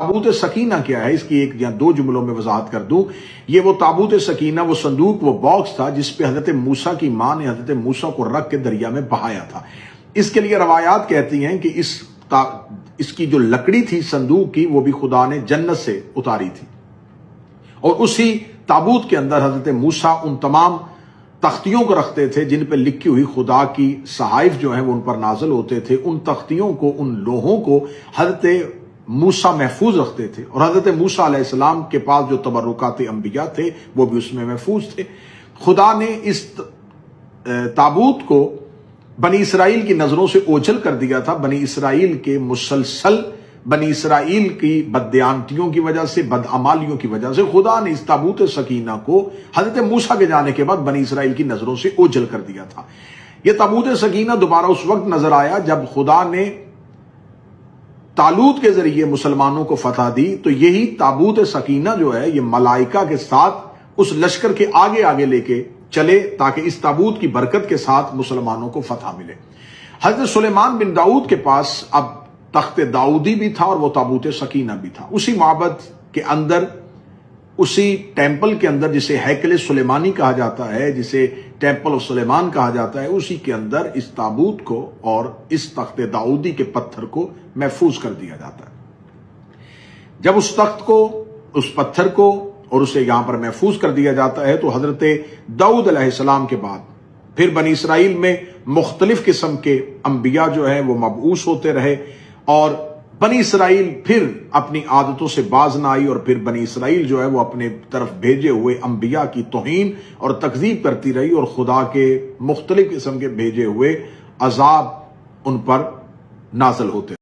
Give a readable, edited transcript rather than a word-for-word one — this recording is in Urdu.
تابوت سکینہ کیا ہے، اس کی ایک یا دو جملوں میں وضاحت کر دوں۔ یہ وہ تابوت سکینہ، وہ صندوق، وہ باکس تھا جس پہ حضرت موسیٰ کی ماں نے حضرت موسیٰ کو رکھ کے دریا میں بہایا تھا۔ اس کے لیے روایات کہتی ہیں کہ اس کی جو لکڑی تھی صندوق کی، وہ بھی خدا نے جنت سے اتاری تھی، اور اسی تابوت کے اندر حضرت موسیٰ ان تمام تختیوں کو رکھتے تھے جن پہ لکھی ہوئی خدا کی صحائف جو ہیں وہ ان پر نازل ہوتے تھے۔ ان تختیوں کو، ان لوحوں کو حضرت موسیٰ محفوظ رکھتے تھے، اور حضرت موسیٰ علیہ السلام کے پاس جو تبرکات انبیاء تھے وہ بھی اس میں محفوظ تھے۔ خدا نے اس تابوت کو بنی اسرائیل کی نظروں سے اوجھل کر دیا تھا۔ بنی اسرائیل کے مسلسل بنی اسرائیل کی بددیانتیوں کی وجہ سے، بدعمالیوں کی وجہ سے خدا نے اس تابوت سکینہ کو حضرت موسیٰ کے جانے کے بعد بنی اسرائیل کی نظروں سے اوجھل کر دیا تھا۔ یہ تابوت سکینہ دوبارہ اس وقت نظر آیا جب خدا نے طالوت کے ذریعے مسلمانوں کو فتح دی، تو یہی تابوت سکینہ جو ہے یہ ملائکہ کے ساتھ اس لشکر کے آگے آگے لے کے چلے تاکہ اس تابوت کی برکت کے ساتھ مسلمانوں کو فتح ملے۔ حضرت سلیمان بن داؤد کے پاس اب تخت داؤدی بھی تھا اور وہ تابوت سکینہ بھی تھا۔ اسی معبد کے اندر، اسی ٹیمپل کے اندر جسے ہیکل سلیمانی کہا جاتا ہے، جسے ٹیمپل آف سلیمان کہا جاتا ہے، اسی کے اندر اس تابوت کو اور اس تخت داؤدی کے پتھر کو محفوظ کر دیا جاتا ہے۔ جب اس تخت کو، اس پتھر کو اور اسے یہاں پر محفوظ کر دیا جاتا ہے، تو حضرت داؤد علیہ السلام کے بعد پھر بنی اسرائیل میں مختلف قسم کے انبیاء جو ہیں وہ مبعوث ہوتے رہے، اور بنی اسرائیل پھر اپنی عادتوں سے باز نہ آئی، اور پھر بنی اسرائیل جو ہے وہ اپنے طرف بھیجے ہوئے انبیاء کی توہین اور تکذیب کرتی رہی، اور خدا کے مختلف قسم کے بھیجے ہوئے عذاب ان پر نازل ہوتے